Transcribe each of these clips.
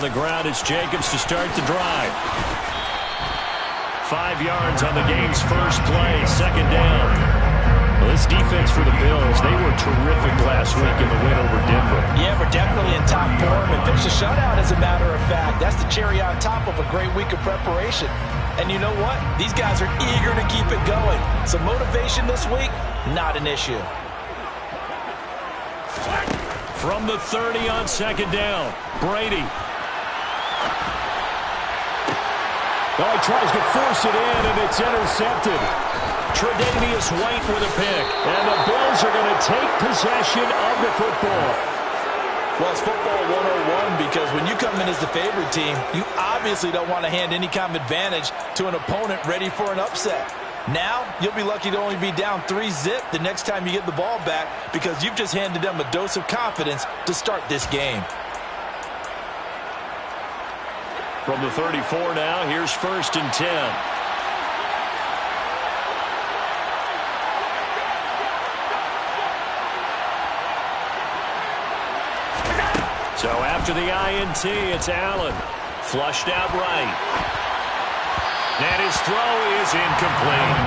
on the ground. It's Jacobs to start the drive. 5 yards on the game's first play, second down. Well, this defense for the Bills, they were terrific last week in the win over Denver. Yeah, we're definitely in top form and finished a shutout, as a matter of fact. That's the cherry on top of a great week of preparation. And you know what? These guys are eager to keep it going. So motivation this week, not an issue. From the 30 on second down, Brady. Well, he tries to force it in, and it's intercepted. Tre'Davious White with a pick. And the Bills are going to take possession of the football. Well, it's football 101 because when you come in as the favorite team, you obviously don't want to hand any kind of advantage to an opponent ready for an upset. Now, you'll be lucky to only be down 3-zip the next time you get the ball back because you've just handed them a dose of confidence to start this game. From the 34 now, here's 1st and 10. So after the INT, it's Allen. Flushed out right. And his throw is incomplete.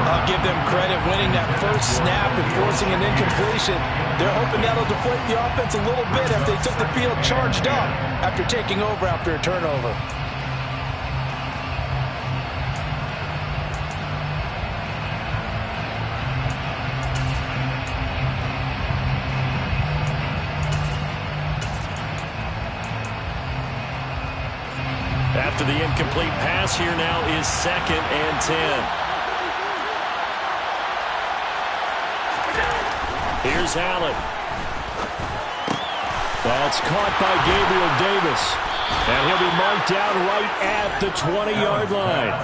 I'll give them credit winning that first snap and forcing an incompletion. They're hoping that'll deflate the offense a little bit after they took the field charged up after taking over after a turnover. After the incomplete pass, here now is 2nd and 10. Here's Allen. That's caught by Gabriel Davis. And he'll be marked down right at the 20-yard line.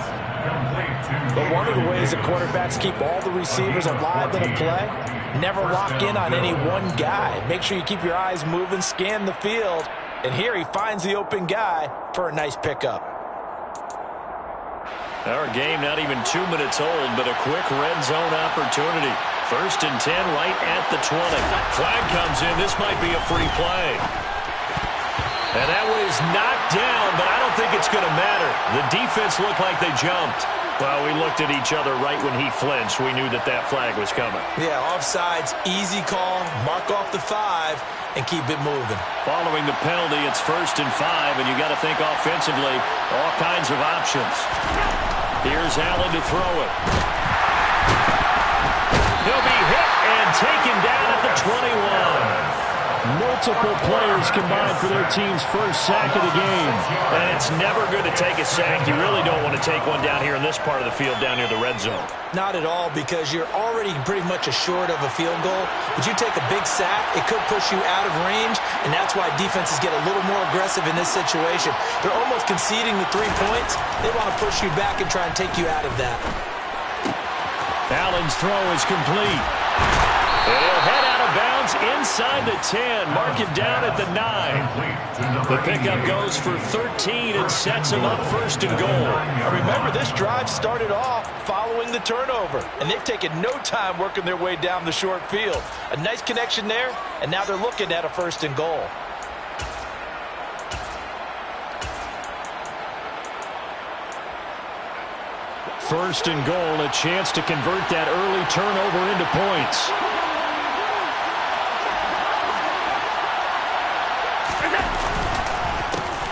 But one of the ways that quarterbacks keep all the receivers alive in a play, never lock in on any one guy. Make sure you keep your eyes moving, scan the field. And here he finds the open guy for a nice pickup. Our game not even 2 minutes old, but a quick red zone opportunity. 1st and 10 right at the 20. Flag comes in. This might be a free play. And that one is knocked down, but I don't think it's going to matter. The defense looked like they jumped. Well, we looked at each other right when he flinched. We knew that that flag was coming. Yeah, offsides, easy call, mark off the 5, and keep it moving. Following the penalty, it's 1st and 5, and you got to think offensively, all kinds of options. Here's Allen to throw it. He'll be hit and taken down at the 21. Multiple players combined for their team's first sack of the game. And it's never good to take a sack. You really don't want to take one down here in this part of the field down near the red zone. Not at all, because you're already pretty much assured of a field goal. But you take a big sack, it could push you out of range, and that's why defenses get a little more aggressive in this situation. They're almost conceding the 3 points. They want to push you back and try and take you out of that. Allen's throw is complete. And he'll head out of bounds inside the 10. Mark him down at the 9. The pickup goes for 13 and sets him up 1st and goal. Remember, this drive started off following the turnover, and they've taken no time working their way down the short field. A nice connection there, and now they're looking at a 1st and goal. First and goal, a chance to convert that early turnover into points.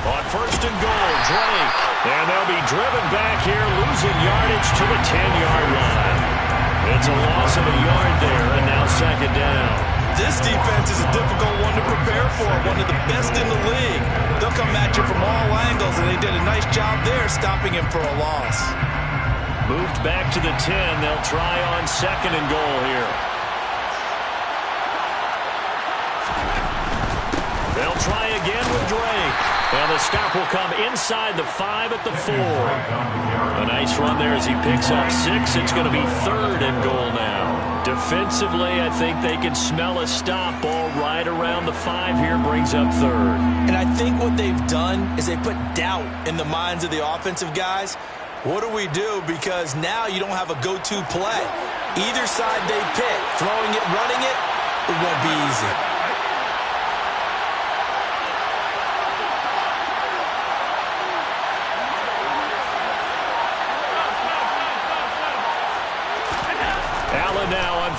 On 1st and goal, Drake. And they'll be driven back here, losing yardage to the 10-yard line. It's a loss of a yard there, and now 2nd down. This defense is a difficult one to prepare for, one of the best in the league. They'll come at you from all angles, and they did a nice job there stopping him for a loss. Moved back to the 10. They'll try on 2nd and goal here. They'll try again with Drake. And the stop will come inside the 5 at the 4. A nice run there as he picks up 6. It's going to be 3rd and goal now. Defensively, I think they can smell a stop. Ball right around the 5 here, brings up 3rd. And I think what they've done is they put doubt in the minds of the offensive guys. What do we do? Because now you don't have a go-to play. Either side they pick, throwing it, running it, it won't be easy.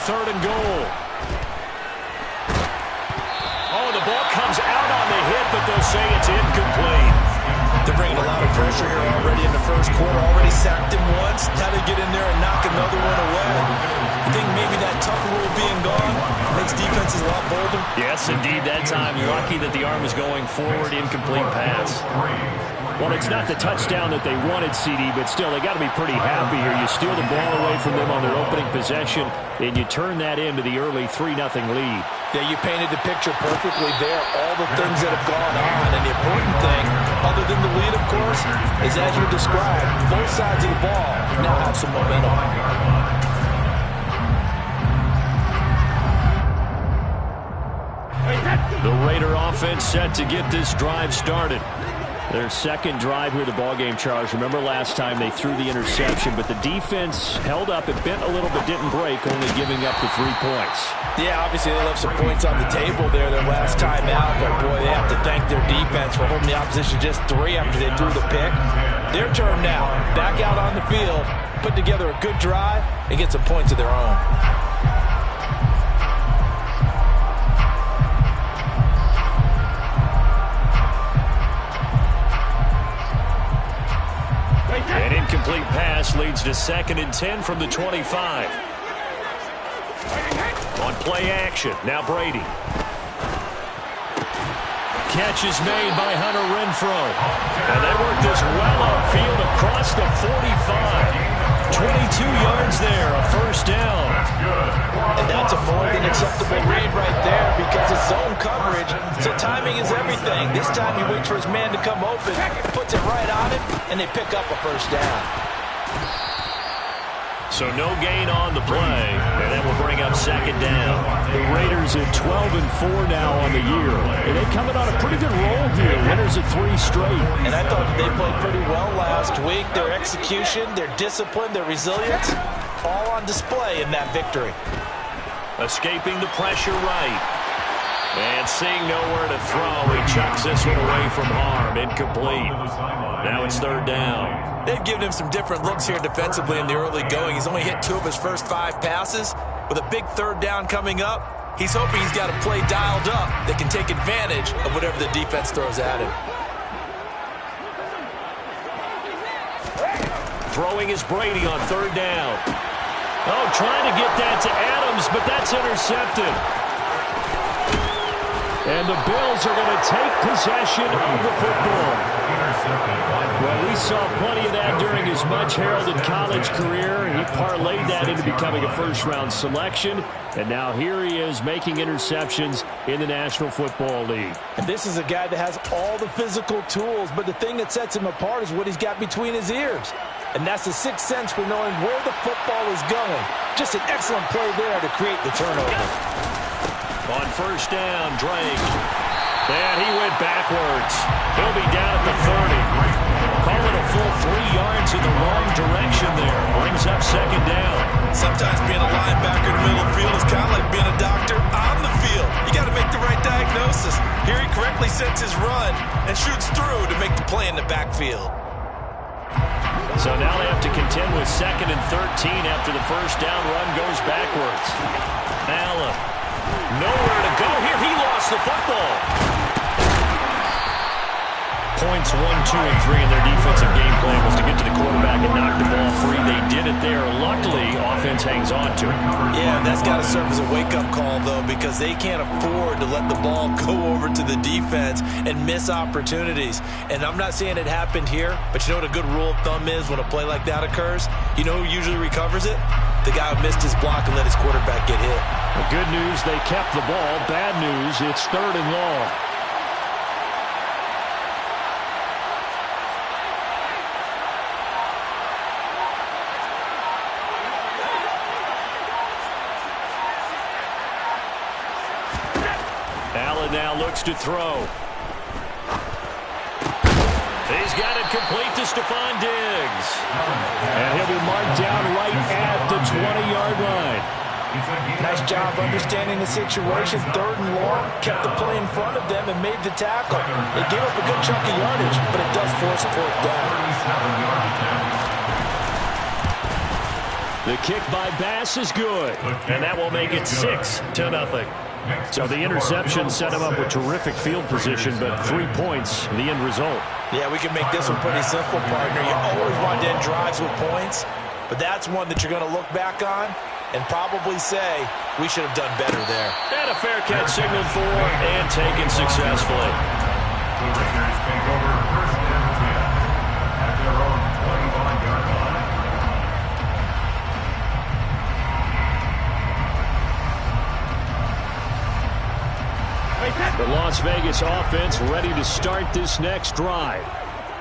3rd and goal. Oh, the ball comes out on the hit, but they'll say it's incomplete. They're bringing a lot of pressure here already in the first quarter. Already sacked him once. Now they get in there and knock another one away. I think maybe that tough rule being gone makes defenses a lot bolder. Yes, indeed. That time, lucky that the arm was going forward. Incomplete pass. Well, it's not the touchdown that they wanted, CD, but still, they got to be pretty happy here. You steal the ball away from them on their opening possession, and you turn that into the early 3-0 lead. Yeah, you painted the picture perfectly there. All the things that have gone on, and the important thing, other than the lead, of course, is as you described, both sides of the ball now have some momentum. The Raider offense set to get this drive started. Their second drive here, the ballgame, Charles. Remember last time they threw the interception, but the defense held up. It bent a little but didn't break, only giving up the 3 points. Yeah, obviously they left some points on the table there their last time out, but boy, they have to thank their defense for holding the opposition just 3 after they threw the pick. Their turn now, back out on the field, put together a good drive, and get some points of their own. An incomplete pass leads to 2nd and 10 from the 25. On play action, now Brady. Catch is made by Hunter Renfrow. And they work this well upfield across the 45. 22 yards there, a 1st down. And that's a more than acceptable read right there because it's zone coverage, so timing is everything. This time he waits for his man to come open, puts it right on it, and they pick up a 1st down. So no gain on the play, and that will bring up 2nd down. The Raiders at 12-4 now on the year. And they coming on a pretty good roll here. Winners of 3 straight. And I thought they played pretty well last week. Their execution, their discipline, their resilience, all on display in that victory. Escaping the pressure right. And seeing nowhere to throw, he chucks this one away from harm. Incomplete. Now it's 3rd down. They've given him some different looks here defensively in the early going. He's only hit 2 of his first 5 passes. With a big 3rd down coming up, he's hoping he's got a play dialed up that can take advantage of whatever the defense throws at him. Throwing is Brady on 3rd down. Oh, trying to get that to Adams, but that's intercepted. And the Bills are going to take possession of the football. Well, we saw plenty of that during his much-heralded college career. He parlayed that into becoming a 1st-round selection. And now here he is making interceptions in the National Football League. And this is a guy that has all the physical tools, but the thing that sets him apart is what he's got between his ears. And that's the 6th sense for knowing where the football is going. Just an excellent play there to create the turnover. On 1st down, Drake. And he went backwards. He'll be down at the 30. Call it a full 3 yards in the wrong direction there. Brings up 2nd down. Sometimes being a linebacker in the middle of the field is kind of like being a doctor on the field. You got to make the right diagnosis. Here he correctly sets his run and shoots through to make the play in the backfield. So now they have to contend with 2nd and 13 after the 1st down run goes backwards. Allen. Nowhere to go here. He lost the football. Points 1, 2, and 3 in their defensive game plan was to get to the quarterback and knock the ball free. They did it there. Luckily, offense hangs on to it. Yeah, that's got to serve as a wake-up call, though, because they can't afford to let the ball go over to the defense and miss opportunities. And I'm not saying it happened here, but you know what a good rule of thumb is when a play like that occurs? You know who usually recovers it? The guy who missed his block and let his quarterback get hit. The good news, they kept the ball. Bad news, it's 3rd and long. Allen now looks to throw. He's got it complete to Stephon Diggs. And he'll be marked down right at the 20-yard line. Nice job understanding the situation. 3rd and long, kept the play in front of them and made the tackle. It gave up a good chunk of yardage, but it does force a 4th down. The kick by Bass is good. And that will make it 6-0. So the interception set him up with terrific field position, but 3 points, the end result. Yeah, we can make this one pretty simple, partner. You always want to end drives with points, but that's one that you're going to look back on and probably say, we should have done better there. And a fair catch signaled for and taken successfully. Take over first and 10 at their own 21-yard line. The Las Vegas offense ready to start this next drive.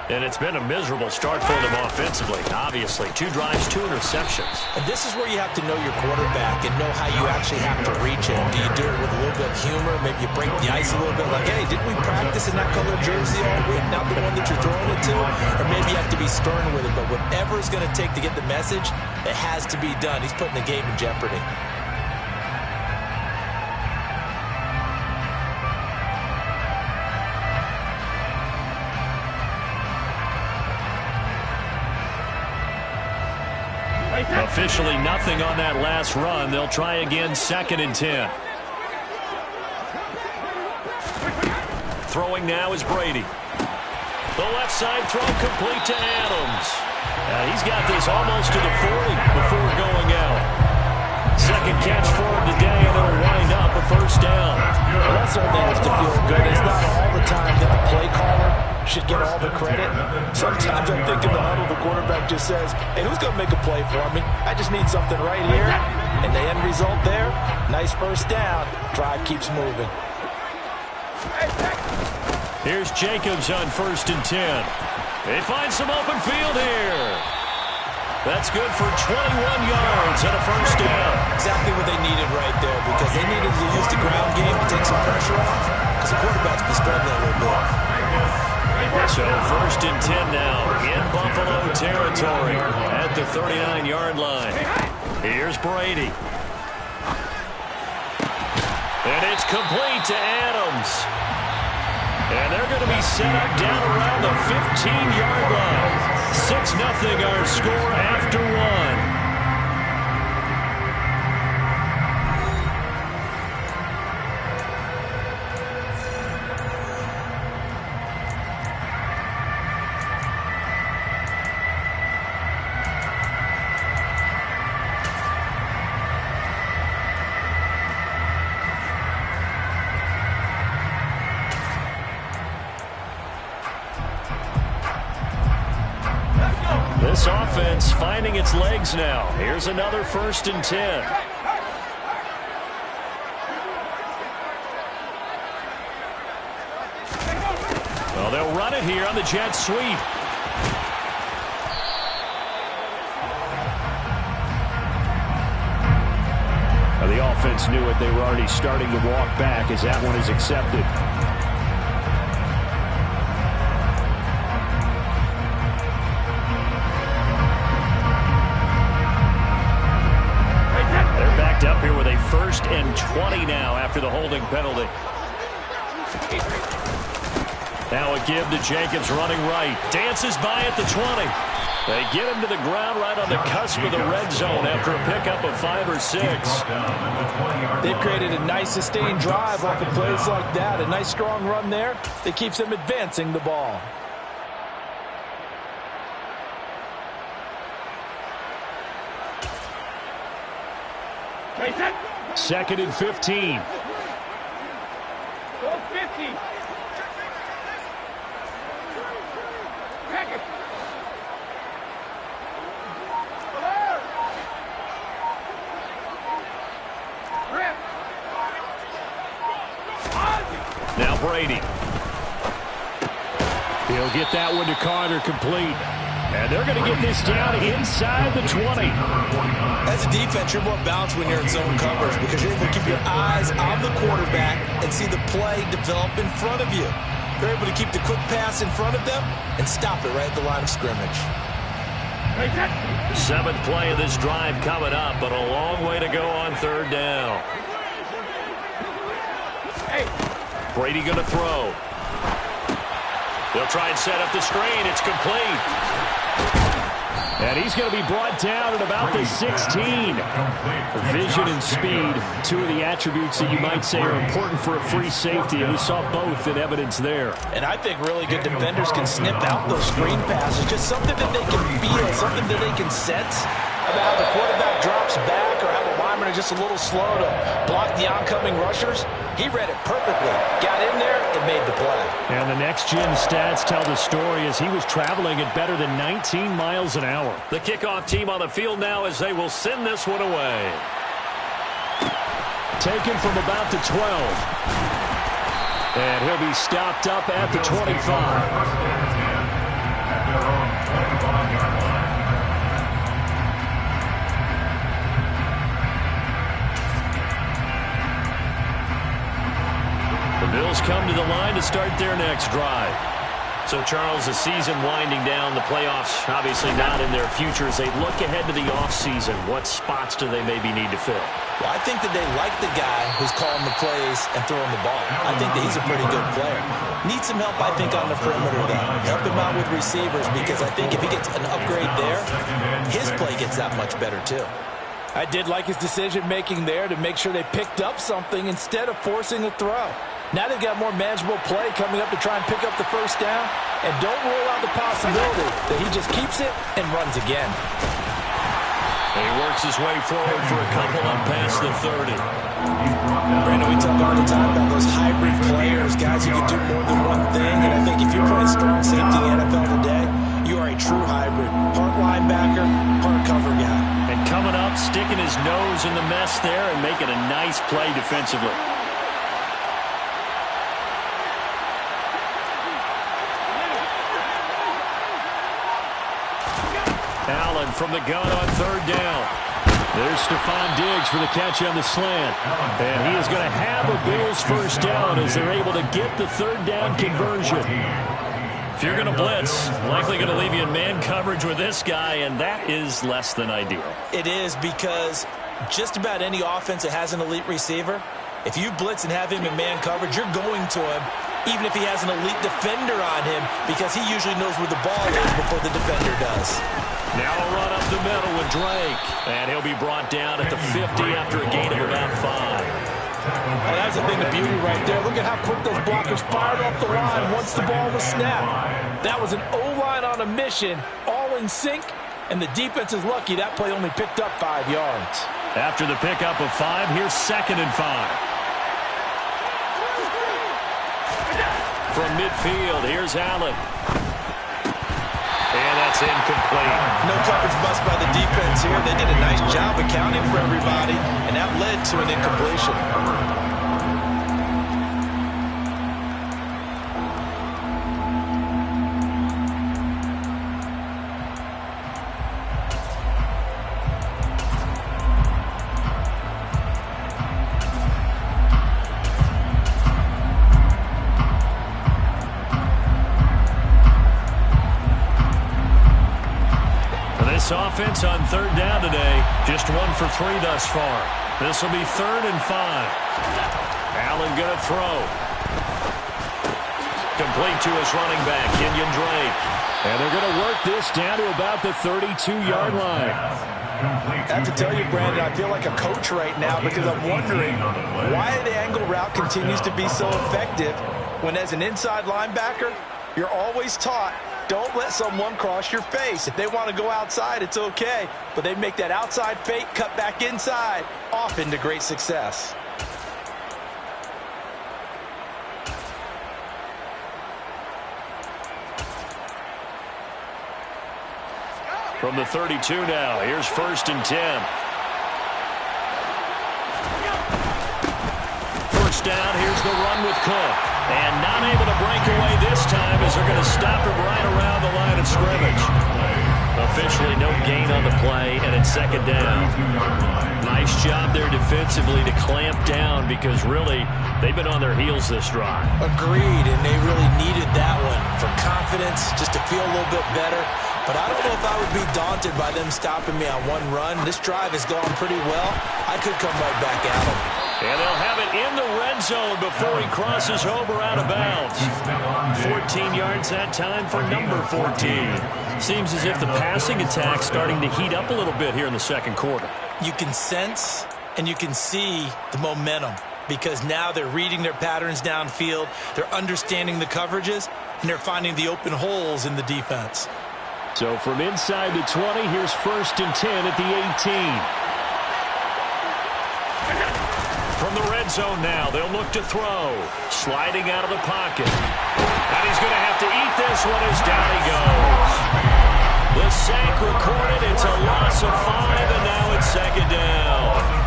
And it's been a miserable start for them offensively. Obviously, 2 drives, 2 interceptions. And this is where you have to know your quarterback and know how you actually have to reach him. Do you do it with a little bit of humor? Maybe you break the ice a little bit like, hey, didn't we practice in that color jersey all week? Not the one that you're throwing it to? Or maybe you have to be stern with it. But whatever it's going to take to get the message, it has to be done. He's putting the game in jeopardy. Officially nothing on that last run. They'll try again, 2nd and 10. Throwing now is Brady. The left side throw complete to Adams. He's got this almost to the 40 before going out. 2nd catch for him today, and it'll wind up a 1st down. Well, that certainly has to feel good. It's not all the time that the play caller should get all the credit. Sometimes I think in the huddle, the quarterback just says, hey, who's going to make a play for me? I just need something right here. And the end result there, nice 1st down. Drive keeps moving. Here's Jacobs on 1st and 10. They find some open field here. That's good for 21 yards and a 1st down. Exactly what they needed right there, because they needed to use the ground game to take some pressure off, because the quarterback's been struggling a little bit. So 1st and 10 now in Buffalo territory at the 39-yard line. Here's Brady. And it's complete to Adams. And they're going to be set up down around the 15-yard line. 6-0 our score after 1. This offense finding its legs now. Here's another 1st and 10. Well, they'll run it here on the jet sweep. Now, the offense knew it. They were already starting to walk back as that one is accepted. Up here with a 1st and 20 now after the holding penalty. Now a give to Jacobs running right. Dances by at the 20. They get him to the ground right on the cusp of the red zone after a pickup of 5 or 6. They've created a nice sustained drive off of plays like that. A nice strong run there that keeps them advancing the ball. 2nd and 15. Now Brady. He'll get that one to Carter complete. And they're going to get this down inside the 20. As a defense, you're more balanced when you're in zone coverage because you're able to keep your eyes on the quarterback and see the play develop in front of you. You're able to keep the quick pass in front of them and stop it right at the line of scrimmage. 7th play of this drive coming up, but a long way to go on 3rd down. Brady going to throw. They'll try and set up the screen. It's complete. And he's going to be brought down at about the 16. Vision and speed, two of the attributes that you might say are important for a free safety, and we saw both in evidence there. And I think really good defenders can snip out those screen passes, just something that they can feel, something that they can sense about how the quarterback drops back or how the linemen are just a little slow to block the oncoming rushers. He read it perfectly, got in there, and made the play. And the next-gen stats tell the story as he was traveling at better than 19 miles an hour. The kickoff team on the field now as they will send this one away. Taken from about the 12. And he'll be stopped up at the 25. The Bills come to the line to start their next drive. So, Charles, the season winding down, the playoffs obviously not in their future. As they look ahead to the offseason, what spots do they maybe need to fill? Well, I think that they like the guy who's calling the plays and throwing the ball. I think that he's a pretty good player. Needs some help, I think, on the perimeter, though. Help him out with receivers, because I think if he gets an upgrade there, his play gets that much better, too. I did like his decision-making there to make sure they picked up something instead of forcing a throw. Now they've got more manageable play coming up to try and pick up the first down. And don't rule out the possibility that he just keeps it and runs again. And he works his way forward for a couple on past the 30. Brandon, we talk all the time about those hybrid players, guys who can do more than one thing. And I think if you're playing strong safety in the NFL today, you are a true hybrid. Part linebacker, part cover guy. And coming up, sticking his nose in the mess there and making a nice play defensively. Allen from the gun on third down. There's Stephon Diggs for the catch on the slant. And he is going to have a Bills first down as they're able to get the third down conversion. If you're going to blitz, likely going to leave you in man coverage with this guy, and that is less than ideal. It is, because just about any offense that has an elite receiver, if you blitz and have him in man coverage, you're going to him, even if he has an elite defender on him, because he usually knows where the ball is before the defender does. Now a run up the middle with Drake. And he'll be brought down at the 50 after a gain of about 5. Well, that's the thing, the beauty right there. Look at how quick those blockers fired off the line once the ball was snapped. That was an O-line on a mission, all in sync, and the defense is lucky that play only picked up 5 yards. After the pickup of 5, here's 2nd and 5. From midfield, here's Allen. And that's incomplete. No coverage bust by the defense here. They did a nice job accounting for everybody, and that led to an incompletion. Offense on third down today, just 1 for 3 thus far. This will be 3rd and 5. Allen going to throw. Complete to his running back, Kenyon Drake. And they're going to work this down to about the 32-yard line. I have to tell you, Brandon, I feel like a coach right now, because I'm wondering why the angle route continues to be so effective when, as an inside linebacker, you're always taught, don't let someone cross your face. If they want to go outside, it's okay. But they make that outside fake, cut back inside, often to great success. From the 32 now, here's 1st and 10. First down, here's the run with Cook. And not able to break away this time as they're going to stop him right around the line of scrimmage. Officially no gain on the play, and it's 2nd down. Nice job there defensively to clamp down, because really they've been on their heels this drive. Agreed, and they really needed that one for confidence, just to feel a little bit better. But I don't know if I would be daunted by them stopping me on one run. This drive has gone pretty well. I could come right back at them. And they'll have it in the red zone before he crosses over out of bounds. 14 yards that time for number 14. Seems as if the passing attack's starting to heat up a little bit here in the second quarter. You can sense and you can see the momentum because now they're reading their patterns downfield, they're understanding the coverages, and they're finding the open holes in the defense. So from inside the 20, here's 1st and 10 at the 18. From the red zone now, they'll look to throw. Sliding out of the pocket. And he's going to have to eat this one as down he goes. The sack recorded. It's a loss of 5, and now it's 2nd down.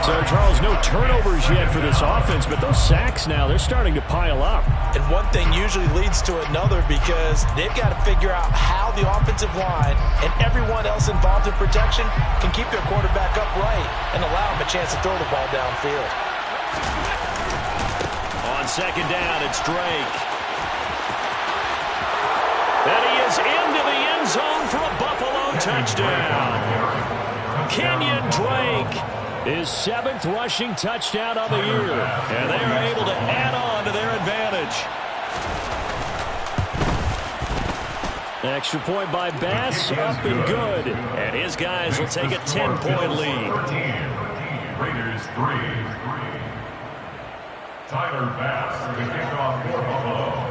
So, Charles, no turnovers yet for this offense, but those sacks now, they're starting to pile up. And one thing usually leads to another because they've got to figure out how the offensive line and everyone else involved in protection can keep their quarterback upright and allow him a chance to throw the ball downfield. On 2nd down, it's Drake. And he is into the end zone for a Buffalo touchdown. Kenyon Drake. His 7th rushing touchdown of the year. And they are able to add on to their advantage. Extra point by Bass, up and good. And his guys will take a 10-point lead. Raiders 3. Tyler Bass to kick off for Buffalo.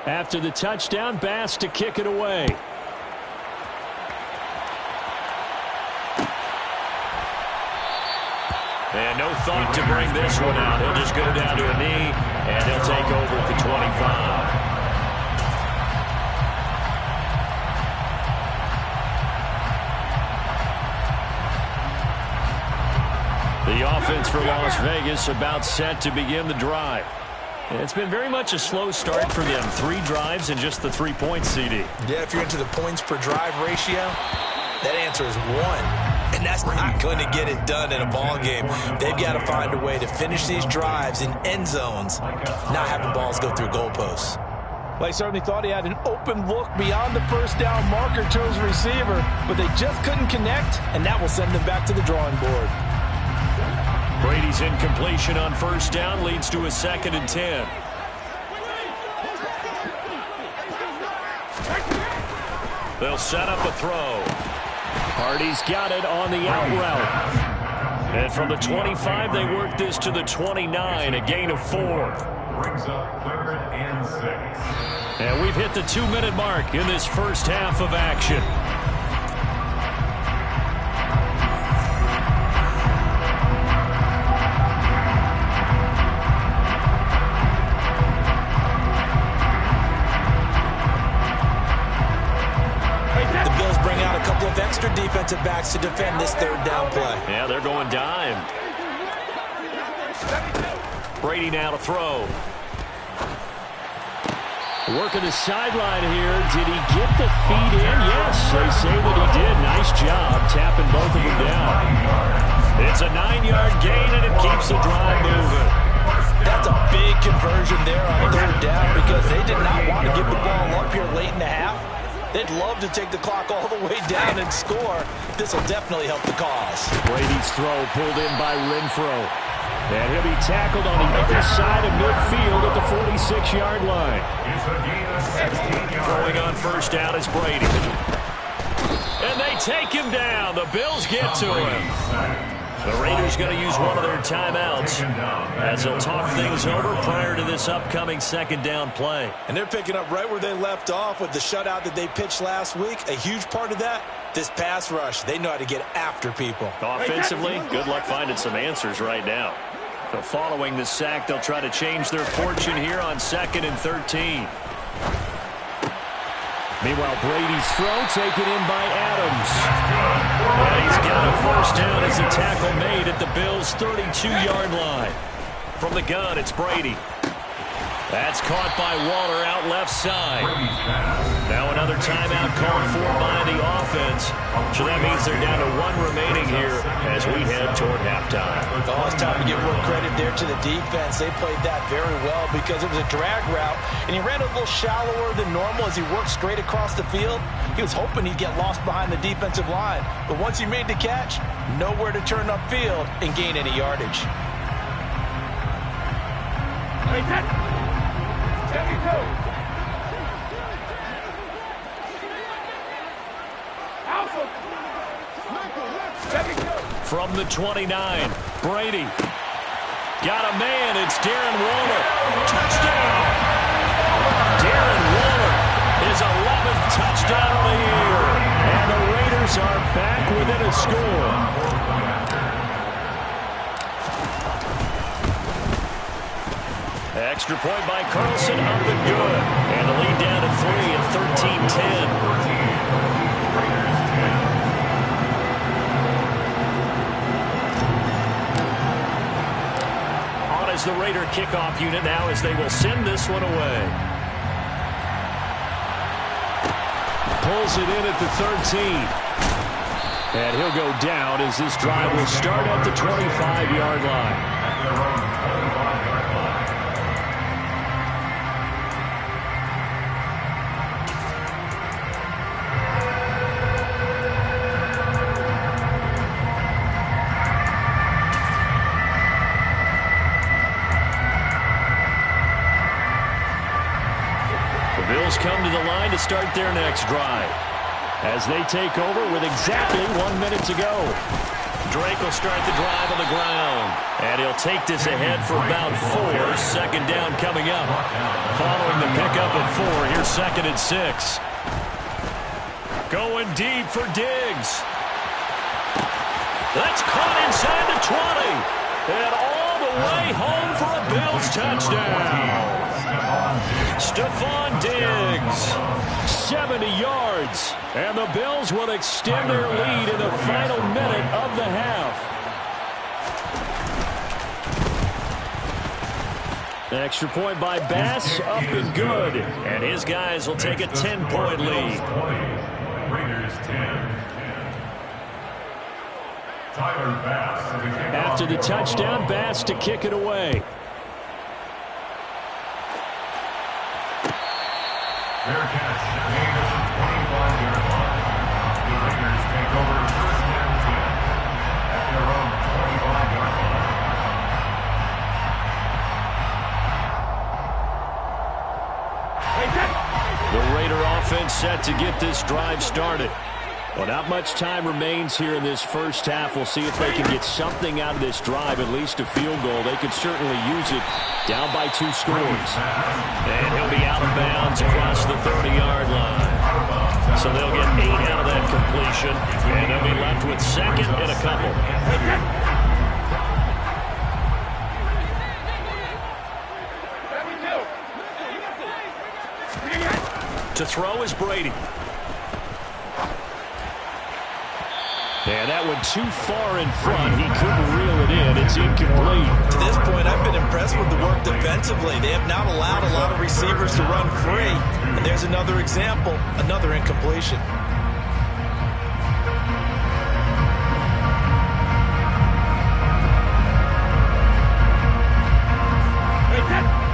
After the touchdown, Bass to kick it away. And no thought to bring this one out. He'll just go down to a knee, and he'll take over at the 25. The offense for Las Vegas about set to begin the drive. It's been very much a slow start for them. 3 drives and just the 3 points, CD. Yeah, if you're into the points per drive ratio, that answer is 1. And that's not going to get it done in a ball game. They've got to find a way to finish these drives in end zones, not having balls go through goalposts. Well, he certainly thought he had an open look beyond the 1st down marker to his receiver, but they just couldn't connect, and that will send them back to the drawing board. Brady's incompletion on 1st down leads to a 2nd and 10. They'll set up a throw. Hardy's got it on the out route. And from the 25, they work this to the 29, a gain of 4. Brings up 3rd and 6. And we've hit the 2-minute mark in this first half of action. Extra defensive backs to defend this 3rd down play. Yeah, they're going dime. Brady now to throw. Working the sideline here. Did he get the feet in? Yes, they say that he did. Nice job tapping both of them down. It's a 9-yard gain, and it keeps the drive moving. That's a big conversion there on 3rd down because they did not want to give the ball up here late in the half. They'd love to take the clock all the way down and score. This will definitely help the cause. Brady's throw pulled in by Renfro. And he'll be tackled on the other side of midfield at the 46-yard line. Throwing on 1st down is Brady. And they take him down. The Bills get to him. The Raiders going to use one of their timeouts as they'll talk things over prior to this upcoming 2nd down play. And they're picking up right where they left off with the shutout that they pitched last week. A huge part of that, this pass rush. They know how to get after people. Offensively, good luck finding some answers right now. So following the sack, they'll try to change their fortune here on 2nd and 13. Meanwhile, Brady's throw taken in by Adams. And he's got a 1st down as a tackle made at the Bills' 32-yard line. From the gun, it's Brady. That's caught by Waller out left side. Now another timeout called for by the offense. So that means they're down to 1 remaining here as we head toward halftime. Oh, it's time to give more credit there to the defense. They played that very well because it was a drag route, and he ran a little shallower than normal as he worked straight across the field. He was hoping he'd get lost behind the defensive line, but once he made the catch, nowhere to turn upfield and gain any yardage. From the 29, Brady. Got a man, it's Darren Waller. Touchdown! Darren Waller, his 11th touchdown of the year. And the Raiders are back within a score. Extra point by Carlson, up and good. And the lead down to 3 at 13-10. On is the Raider kickoff unit now as they will send this one away. Pulls it in at the 13. And he'll go down as this drive will start at the 25-yard line. Come to the line to start their next drive as they take over with exactly 1 minute to go. Drake will start the drive on the ground, and he'll take this ahead for about 4. Second down coming up. Following the pickup of 4, here's 2nd and 6. Going deep for Diggs. That's caught inside the 20, and all the way home for a Bills touchdown. Stephon Diggs, 70 yards, and the Bills will extend their lead in the final minute of the half. Extra point by Bass, up and good. And his guys will take a 10-point lead. Raiders 10. Tyler Bass. After the touchdown, Bass to kick it away. Fair catch. Made at the 25-yard line. The Raiders take over 1st and 10 at their own 25-yard line. The Raider offense set to get this drive started. Well, not much time remains here in this first half. We'll see if they can get something out of this drive, at least a field goal. They could certainly use it down by 2 scores. And he'll be out of bounds across the 30-yard line. So they'll get 8 out of that completion, and they'll be left with 2nd and a couple. To throw is Brady. And that one too far in front. He couldn't reel it in. It's incomplete. To this point, I've been impressed with the work defensively. They have not allowed a lot of receivers to run free. And there's another example, another incompletion.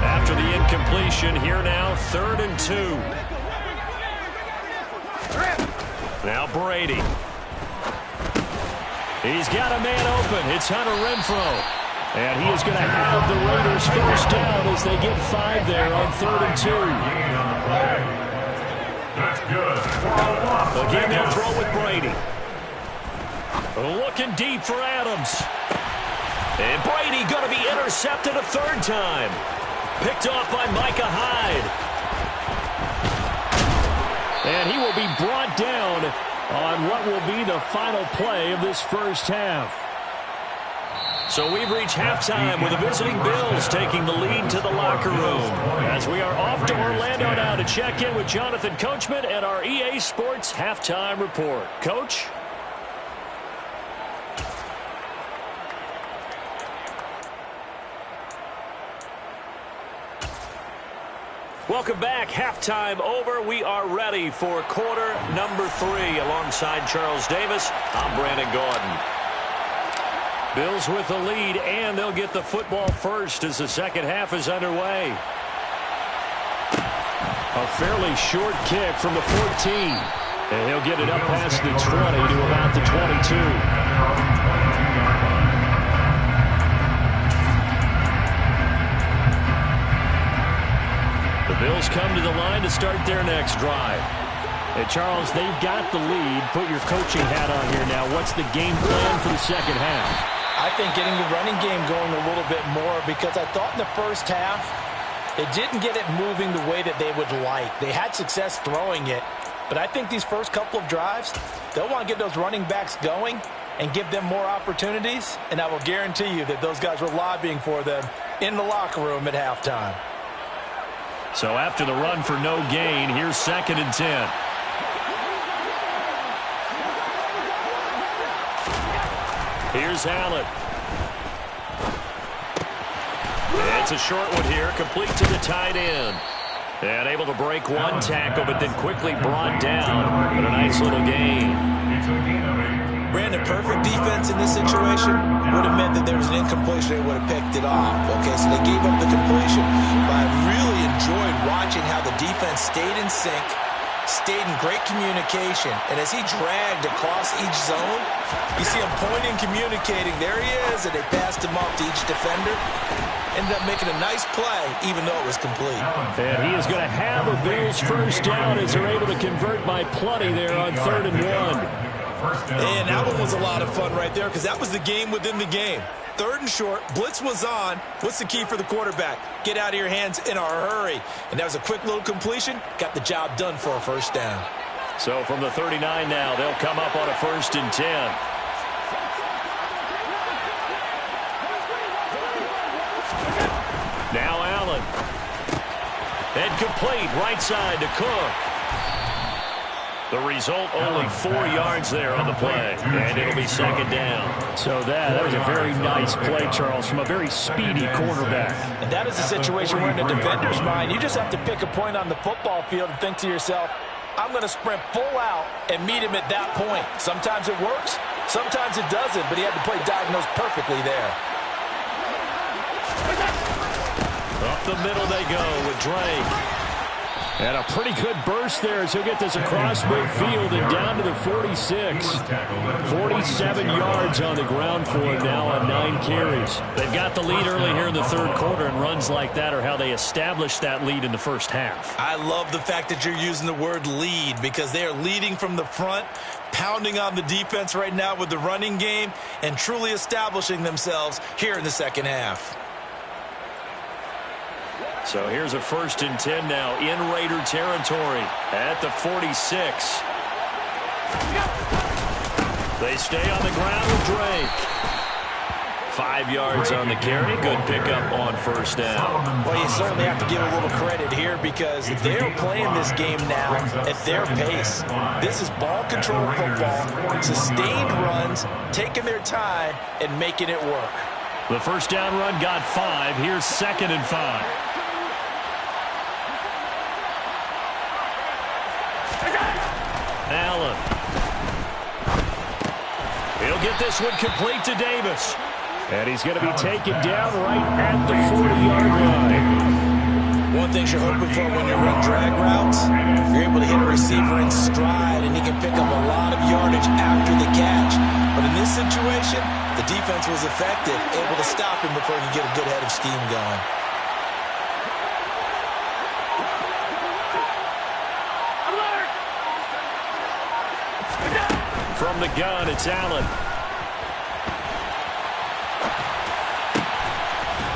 After the incompletion, here now, 3rd and 2. Now Brady. He's got a man open. It's Hunter Renfrow. And he is going to have the Raiders first down as they get 5 there on 3rd and 2. That's good. Again, they'll throw with Brady. Looking deep for Adams. And Brady going to be intercepted a 3rd time. Picked off by Micah Hyde. And he will be brought down on what will be the final play of this first half. So we've reached halftime with the visiting Bills taking the lead to the locker room. As we are off to Orlando now to check in with Jonathan Coachman and our EA Sports Halftime Report. Coach? Welcome back. Halftime over. We are ready for quarter number 3. Alongside Charles Davis, I'm Brandon Gaudin. Bills with the lead, and they'll get the football first as the second half is underway. A fairly short kick from the 14. And he'll get it up past the 20 to about the 22. The Bills come to the line to start their next drive. Hey, Charles, they've got the lead. Put your coaching hat on here now. What's the game plan for the second half? I think getting the running game going a little bit more, because I thought in the first half it didn't get it moving the way that they would like. They had success throwing it, but I think these first couple of drives, they'll want to get those running backs going and give them more opportunities, and I will guarantee you that those guys were lobbying for them in the locker room at halftime. So after the run for no gain, here's 2nd and 10. Here's Allen. It's a short one here, complete to the tight end. And able to break one tackle, but then quickly brought down. But a nice little gain. Brandon, perfect defense in this situation would have meant that there was an incompletion. They would have picked it off. Okay, so they gave up the completion. But I really enjoyed watching how the defense stayed in sync, stayed in great communication. And as he dragged across each zone, you see him pointing, communicating. There he is, and they passed him off to each defender. Ended up making a nice play, even though it was complete. And he is going to have a Bills first down as they're able to convert by plenty there on 3rd and 1. And that one was a lot of fun right there, because that was the game within the game. 3rd and short, blitz was on. What's the key for the quarterback? Get out of your hands in a hurry. And that was a quick little completion. Got the job done for a first down. So from the 39 now, they'll come up on a 1st and 10. Now Allen. And complete, right side to Cook. The result, only 4 yards there on the play, and it'll be 2nd down. So that was a very nice play, Charles, from a very speedy quarterback. And that is a situation where in the defender's mind, you just have to pick a point on the football field and think to yourself, I'm going to sprint full out and meet him at that point. Sometimes it works, sometimes it doesn't, but he had to play diagnose perfectly there. Up the middle they go with Drake. And a pretty good burst there as he'll get this across midfield and down to the 46. 47 yards on the ground for him now on 9 carries. They've got the lead early here in the 3rd quarter, and runs like that are how they established that lead in the first half. I love the fact that you're using the word lead, because they are leading from the front, pounding on the defense right now with the running game, and truly establishing themselves here in the second half. So here's a 1st and 10 now in Raider territory at the 46. They stay on the ground with Drake. 5 yards on the carry. Good pickup on 1st down. Well, you certainly have to give a little credit here, because they're playing this game now at their pace. This is ball control football, sustained runs, taking their time and making it work. The 1st down run got 5. Here's 2nd and 5. Allen. He'll get this one complete to Davis. And he's going to be taken down right at the 40-yard line. One thing you're hoping for when you run drag routes, you're able to hit a receiver in stride, and he can pick up a lot of yardage after the catch. But in this situation, the defense was effective, able to stop him before he could get a good head of steam going. From the gun, it's Allen.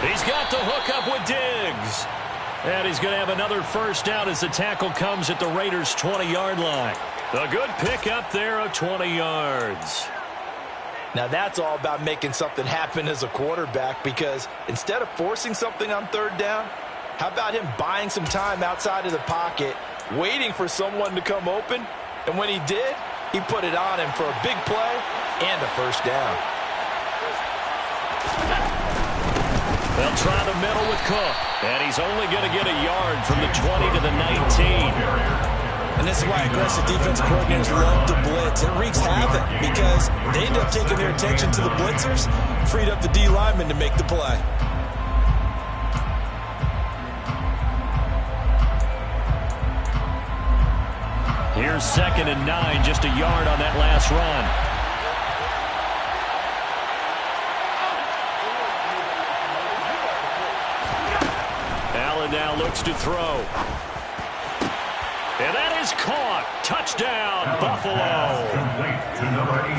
He's got the hook up with Diggs. And he's going to have another first down as the tackle comes at the Raiders' 20-yard line. A good pick up there of 20 yards. Now that's all about making something happen as a quarterback, because instead of forcing something on 3rd down, how about him buying some time outside of the pocket, waiting for someone to come open, and when he did, he put it on him for a big play and a first down. They'll try the middle with Cook. And he's only going to get a yard from the 20 to the 19. And this is why aggressive defense coordinators love to blitz. It wreaks havoc because they end up taking their attention to the blitzers, freed up the D lineman to make the play. Here's 2nd and 9, just a yard on that last run. Allen now looks to throw. And that is caught. Touchdown, Buffalo.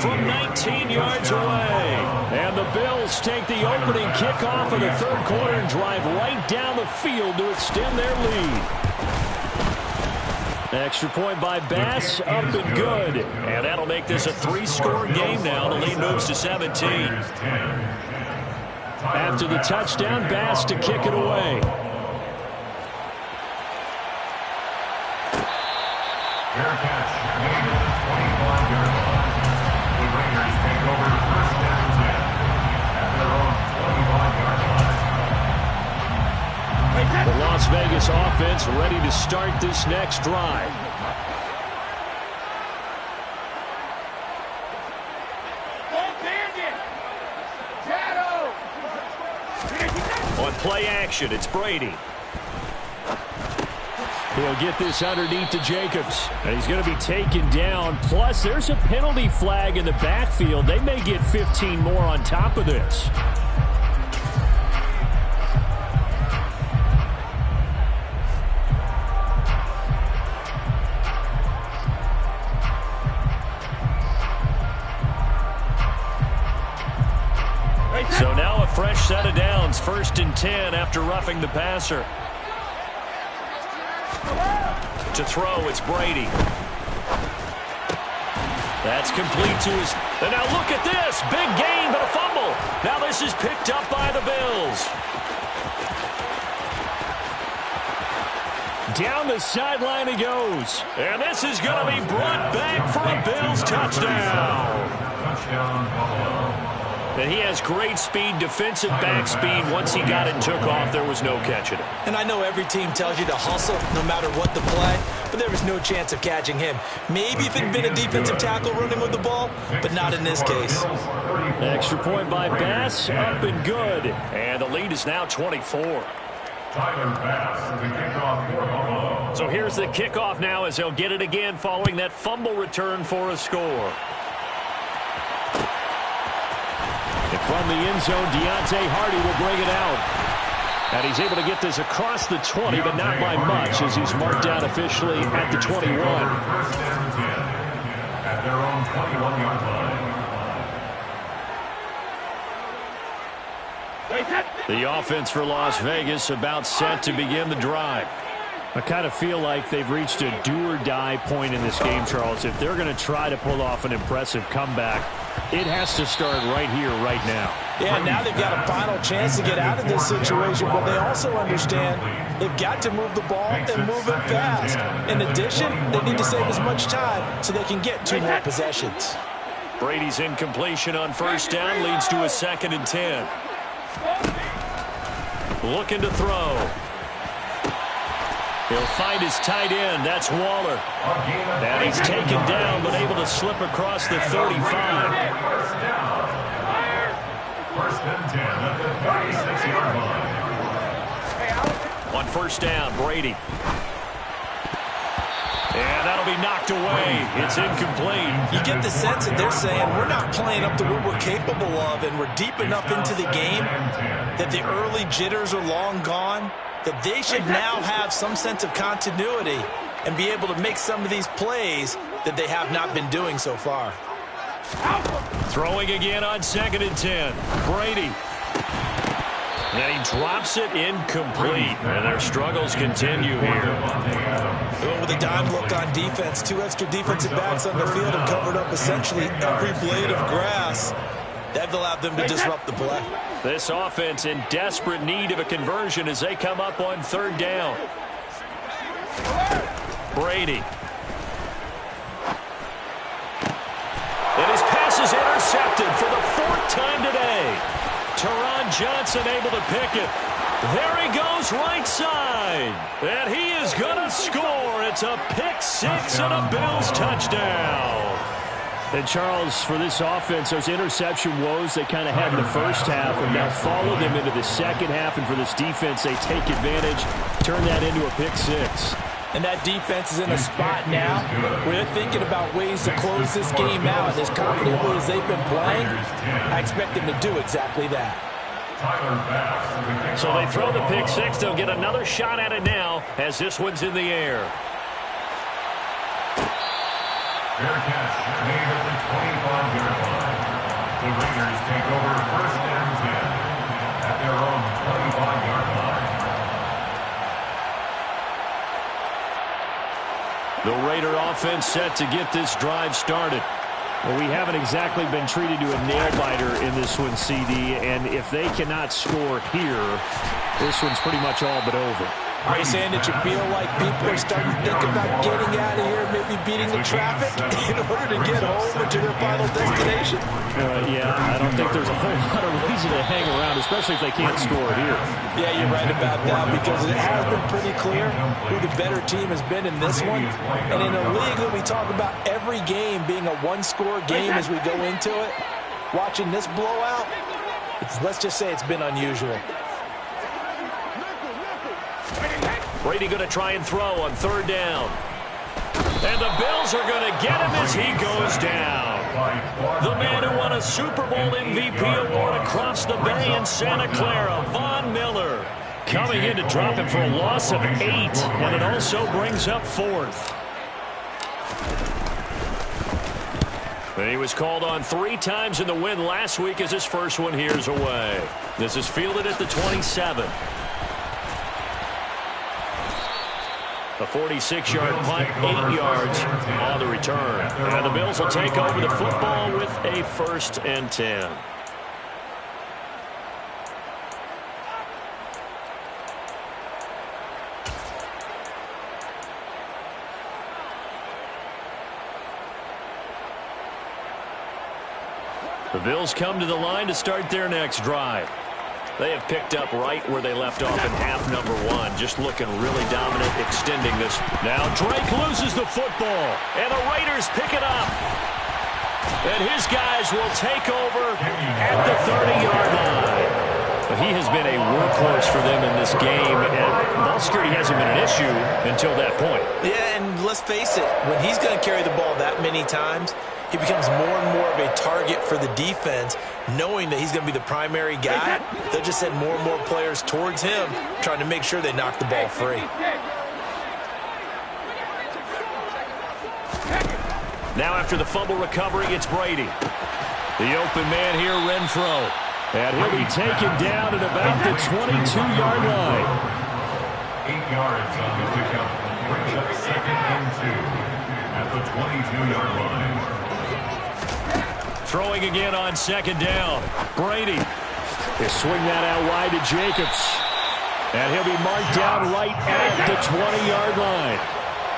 From 19 yards away. And the Bills take the opening kickoff of the third quarter and drive right down the field to extend their lead. Extra point by Bass, up and good. And that'll make this a 3-score game now. The lead moves to 17. After the touchdown, Bass to kick it away. Fair catch made at the 25-yard line. The Raiders take over 1st down and 10 at their own 25-yard line. The Las Vegas offense ready to start this next drive. On play action, it's Brady. He'll get this underneath to Jacobs. And he's going to be taken down. Plus, there's a penalty flag in the backfield. They may get 15 more on top of this. So now a fresh set of downs. 1st and 10 after roughing the passer. To throw, it's Brady. That's complete to his... And now look at this. Big gain, but a fumble. Now this is picked up by the Bills. Down the sideline he goes. And this is going to be brought back for a Bills touchdown. Touchdown, Buffalo. And he has great speed, defensive back speed. Once he got it and took off, there was no catching it. And I know every team tells you to hustle no matter what the play, but there was no chance of catching him. Maybe if it had been a defensive tackle running with the ball, but not in this case. Extra point by Bass, up and good. And the lead is now 24. Tyler Bass, the kickoff for Buffalo. So here's the kickoff now as they'll get it again following that fumble return for a score. And from the end zone, Deontay Hardy will bring it out. And he's able to get this across the 20, but not by much as he's marked down officially at the 21. 1st down and 10 at their own 21-yard line. The offense for Las Vegas about set to begin the drive. I kind of feel like they've reached a do-or-die point in this game, Charles. If they're going to try to pull off an impressive comeback, it has to start right here, right now. Yeah, now they've got a final chance to get out of this situation, but they also understand they've got to move the ball and move it fast. In addition, they need to save as much time so they can get 2 more possessions. Brady's incompletion on 1st down leads to a 2nd and 10. Looking to throw. He'll find his tight end. That's Waller. And he's taken down, but able to slip across the 35. 1st down. 1st and 10 at the 36-yard line. On 1st down, Brady. And that'll be knocked away. It's incomplete. You get the sense that they're saying we're not playing up to what we're capable of, and we're deep enough into the game that the early jitters are long gone, that they should now have some sense of continuity and be able to make some of these plays that they have not been doing so far. Throwing again on 2nd and 10. Brady. And he drops it incomplete. And their struggles continue here. Going with a dime look on defense. 2 extra defensive backs on the field and covered up essentially every blade of grass. That allowed them to disrupt the play. This offense in desperate need of a conversion as they come up on 3rd down. Brady. And his pass is intercepted for the 4th time today. Teron Johnson able to pick it. There he goes right side. And he is going to score. It's a pick six and a Bills touchdown. And, Charles, for this offense, those interception woes they kind of had in the first half have now followed them into the second half. And for this defense, they take advantage, turn that into a pick six. And that defense is in a spot now where they're thinking about ways to close this game out. As confidently as they've been playing, I expect them to do exactly that. So they throw the pick six. They'll get another shot at it now as this one's in the air. Fair catch made at the 25-yard line. The Raiders take over 1st and 10 at their own 25-yard line. The Raider offense set to get this drive started. Well, we haven't exactly been treated to a nail-biter in this one, CD, and if they cannot score here, this one's pretty much all but over. Are you saying that you feel like people are starting to think about getting out of here, maybe beating the traffic in order to get home or to their final destination? Yeah, I don't think there's a whole lot of reason to hang around, especially if they can't score here. Yeah, you're right about that, because it has been pretty clear who the better team has been in this one. And in a league that we talk about every game being a one-score game as we go into it, watching this blowout, let's just say it's been unusual. Brady going to try and throw on 3rd down. And the Bills are going to get him as he goes down. The man who won a Super Bowl MVP award across the bay in Santa Clara, Von Miller, coming in to drop him for a loss of 8, and it also brings up 4th. And he was called on 3 times in the win last week as his first one here's away. This is fielded at the 27. A 46-yard punt, 8 yards on the return. And the Bills will take over the football with a 1st and 10. The Bills come to the line to start their next drive. They have picked up right where they left off in half number 1. Just looking really dominant, extending this. Now Drake loses the football, and the Raiders pick it up. And his guys will take over at the 30-yard line. But he has been a workhorse for them in this game, and ball security hasn't been an issue until that point. Yeah, and let's face it, when he's going to carry the ball that many times, he becomes more and more of a target for the defense, knowing that he's going to be the primary guy. They'll just send more and more players towards him, trying to make sure they knock the ball free. Now after the fumble recovery, it's Brady. The open man here, Renfro. And he'll be taken down at about the 22-yard line. 8 yards on the pickup. Brings up 2nd and 2 at the 22-yard line. Throwing again on 2nd down. Brady. They swing that out wide to Jacobs. And he'll be marked down right at the 20-yard line.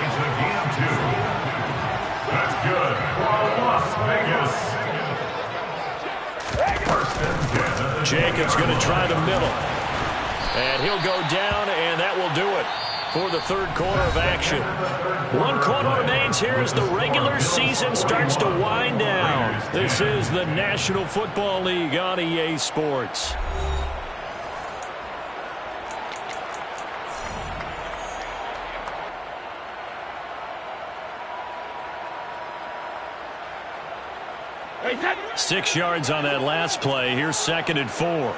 It's a gain of 2. That's good for Las Vegas. 1st and 10. Jacobs going to try the middle. And he'll go down, and that will do it for the 3rd quarter of action. 1 quarter remains here as the regular season starts to wind down. This is the National Football League on EA Sports. Hey, 6 yards on that last play. Here's 2nd and 4.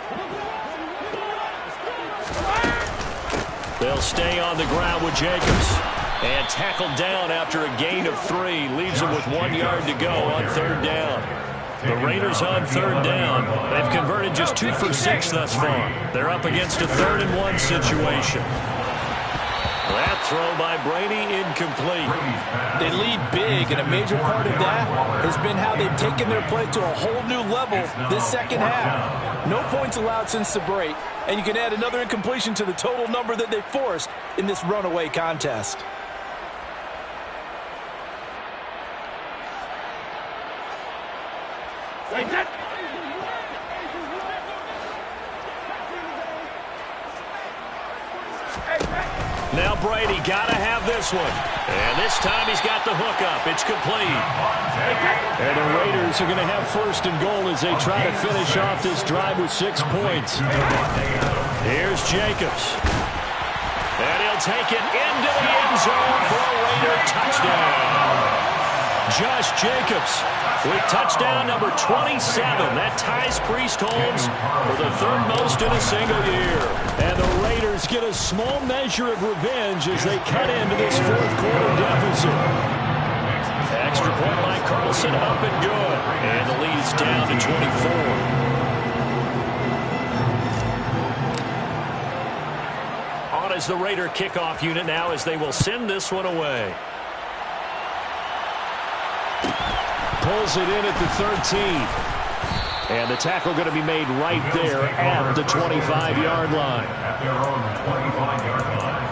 They'll stay on the ground with Jacobs. And tackled down after a gain of 3. Leaves him with 1 yard to go on 3rd down. The Raiders on 3rd down. They've converted just 2 for 6 thus far. They're up against a 3rd and 1 situation. That throw by Brady incomplete. They lead big, and a major part of that has been how they've taken their play to a whole new level this second half. No points allowed since the break, and you can add another incompletion to the total number that they forced in this runaway contest. Now Brady got to have this one. And this time he's got the hook up. It's complete. And the Raiders are going to have first and goal as they try to finish off this drive with 6 points. Here's Jacobs. And he'll take it into the end zone for a Raider touchdown. Josh Jacobs with touchdown number 27. That ties Priest Holmes for the 3rd most in a single year. And the Raiders get a small measure of revenge as they cut into this 4th quarter deficit. Extra point by Carlson, up and good. And the lead is down to 24. On is the Raider kickoff unit now as they will send this one away. Pulls it in at the 13. And the tackle going to be made right there at the 25-yard line. At their own 25-yard line.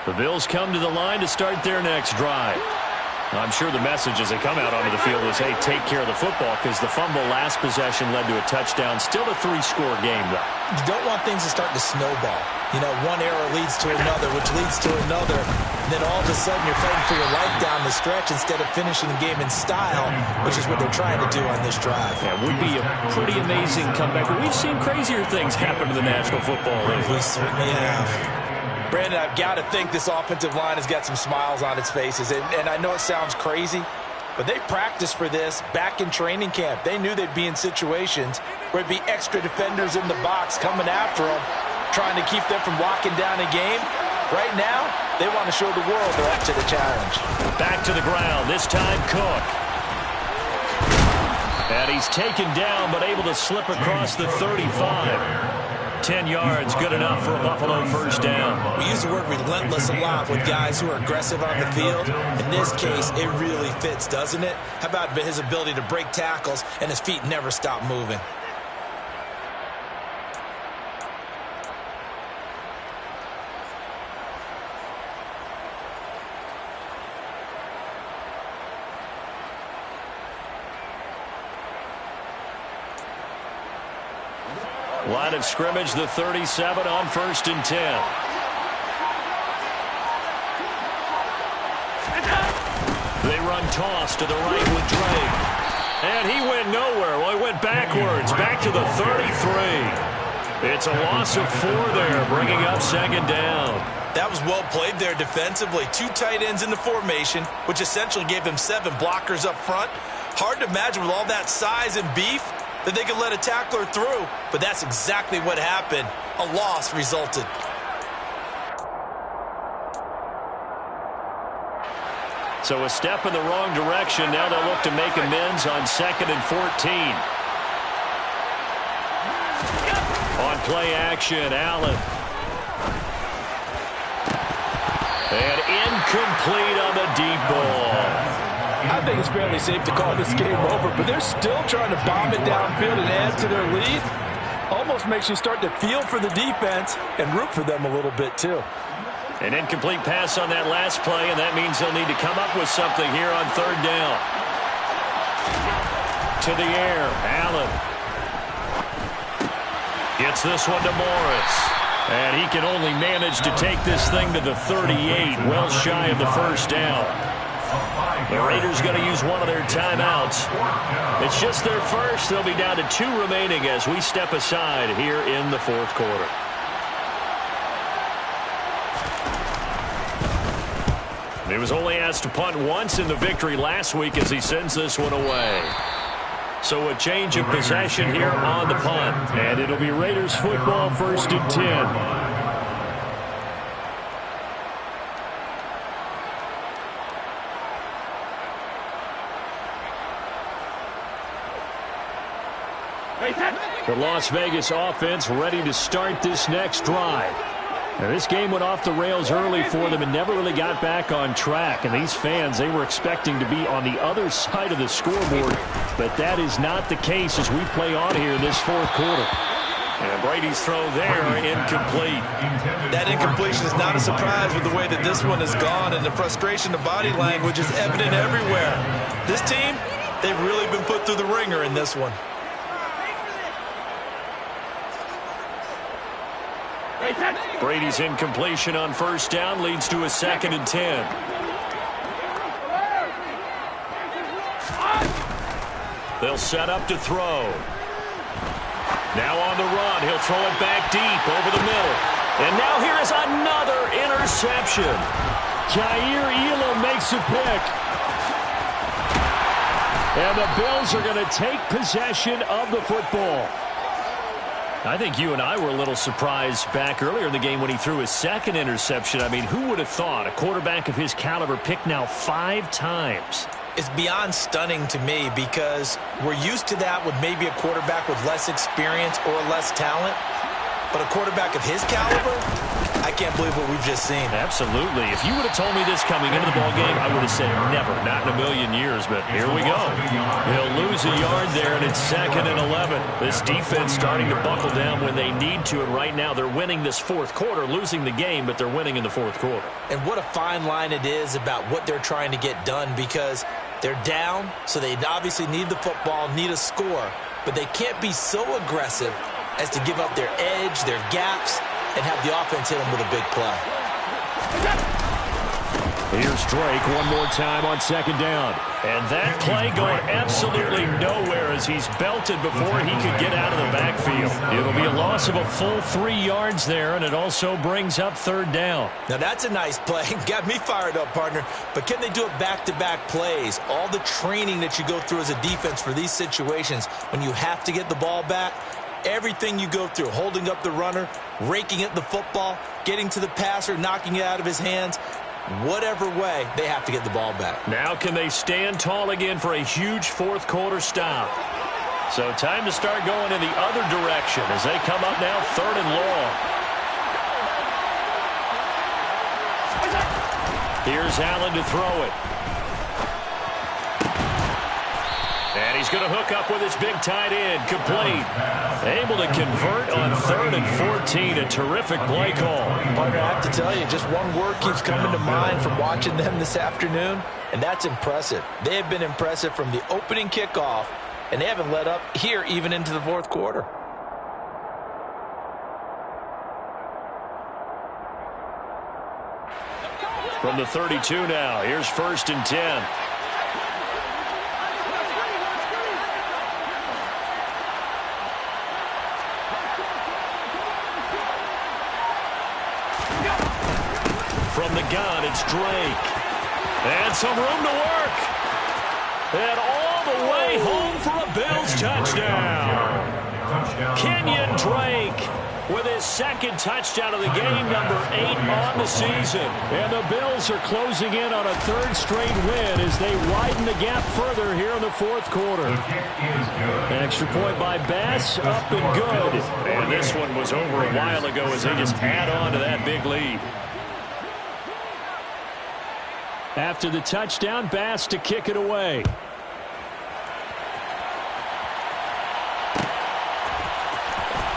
The Bills come to the line to start their next drive. I'm sure the message as they come out onto the field was, hey, take care of the football, because the fumble last possession led to a touchdown. Still a 3-score game, though. You don't want things to start to snowball. You know, one error leads to another, which leads to another. And then all of a sudden you're fighting for your life down the stretch instead of finishing the game in style, which is what they're trying to do on this drive. Yeah, it would be a pretty amazing comeback. But we've seen crazier things happen to the National Football League. We certainly have. Brandon, I've got to think this offensive line has got some smiles on its faces. And I know it sounds crazy, but they practiced for this back in training camp. They knew they'd be in situations where it'd be extra defenders in the box coming after them, trying to keep them from locking down a game. Right now, they want to show the world they're up to the challenge. Back to the ground, this time Cook. And he's taken down, but able to slip across the 35. 10 yards, good enough for a Buffalo first down. We use the word relentless a lot with guys who are aggressive on the field. In this case, it really fits, doesn't it? How about his ability to break tackles and his feet never stop moving? Line of scrimmage, the 37 on 1st and 10. They run toss to the right with Drake. And he went nowhere. Well, he went backwards, back to the 33. It's a loss of 4 there, bringing up 2nd down. That was well played there defensively. 2 tight ends in the formation, which essentially gave them 7 blockers up front. Hard to imagine with all that size and beef that they could let a tackler through, but that's exactly what happened. A loss resulted. So a step in the wrong direction. Now they'll look to make amends on 2nd and 14. On play action, Allen. And incomplete on the deep ball. I think it's fairly safe to call this game over, but they're still trying to bomb it downfield and add to their lead. Almost makes you start to feel for the defense and root for them a little bit, too. An incomplete pass on that last play, and that means they'll need to come up with something here on 3rd down. To the air, Allen. Gets this one to Morris. And he can only manage to take this thing to the 38, well shy of the first down. The Raiders going to use one of their timeouts. It's just their first. They'll be down to 2 remaining as we step aside here in the 4th quarter. He was only asked to punt once in the victory last week as he sends this one away. So a change of possession here on the punt. And it'll be Raiders football, 1st and 10. The Las Vegas offense ready to start this next drive. Now, this game went off the rails early for them and never really got back on track. And these fans, they were expecting to be on the other side of the scoreboard. But that is not the case as we play on here in this 4th quarter. And Brady's throw there, incomplete. That incompletion is not a surprise with the way that this one has gone, and the frustration, the body language is evident everywhere. This team, they've really been put through the ringer in this one. Brady's incompletion on first down leads to a 2nd and 10. They'll set up to throw. Now on the run, he'll throw it back deep over the middle. And now here is another interception. Jair Elam makes a pick. And the Bills are going to take possession of the football. I think you and I were a little surprised back earlier in the game when he threw his 2nd interception. I mean, who would have thought a quarterback of his caliber picked now 5 times? It's beyond stunning to me because we're used to that with maybe a quarterback with less experience or less talent. But a quarterback of his caliber, I can't believe what we've just seen. Absolutely. If you would have told me this coming into the ballgame, I would have said never, not in a million years. But here we go. He'll lose a yard there, and it's 2nd and 11. This defense starting to buckle down when they need to, and right now they're winning this 4th quarter, losing the game, but they're winning in the 4th quarter. And what a fine line it is about what they're trying to get done because they're down, so they obviously need the football, need a score, but they can't be so aggressive as to give up their edge, their gaps, and have the offense hit them with a big play. Here's Drake one more time on 2nd down. And that play going absolutely nowhere as he's belted before he could get out of the backfield. It'll be a loss of a full 3 yards there, and it also brings up 3rd down. Now that's a nice play. Got me fired up, partner. But can they do it back-to-back plays? All the training that you go through as a defense for these situations when you have to get the ball back, everything you go through, holding up the runner, raking at the football, getting to the passer, knocking it out of his hands, whatever way, they have to get the ball back. Now can they stand tall again for a huge 4th quarter stop? So time to start going in the other direction as they come up now 3rd and long. Here's Allen to throw it. And he's going to hook up with his big tight end, complete. Able to convert on 3rd and 14, a terrific play call. Partner, I have to tell you, just one word keeps coming to mind from watching them this afternoon, and that's impressive. They have been impressive from the opening kickoff, and they haven't let up here even into the 4th quarter. From the 32 now, here's 1st and 10. From the gun, it's Drake. And some room to work. And all the way home for a Bills touchdown. Kenyon Drake with his 2nd touchdown of the game, number 8 on the season. And the Bills are closing in on a 3rd straight win as they widen the gap further here in the 4th quarter. Extra point by Bass, up and good. And this one was over a while ago as they just add on to that big lead. After the touchdown, Bass to kick it away.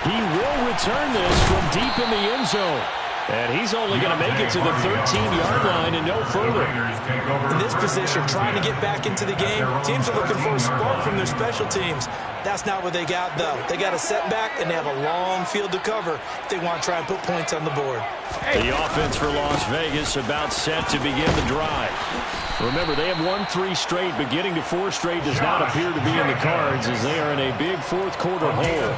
He will return this from deep in the end zone. And he's only going to make it to the 13-yard line and no further. In this position, trying to get back into the game, teams are looking for a spark from their special teams. That's not what they got, though. They got a setback, and they have a long field to cover if they want to try and put points on the board. The offense for Las Vegas about set to begin the drive. Remember, they have won 3 straight, but getting to 4 straight does not appear to be in the cards as they are in a big 4th quarter hole.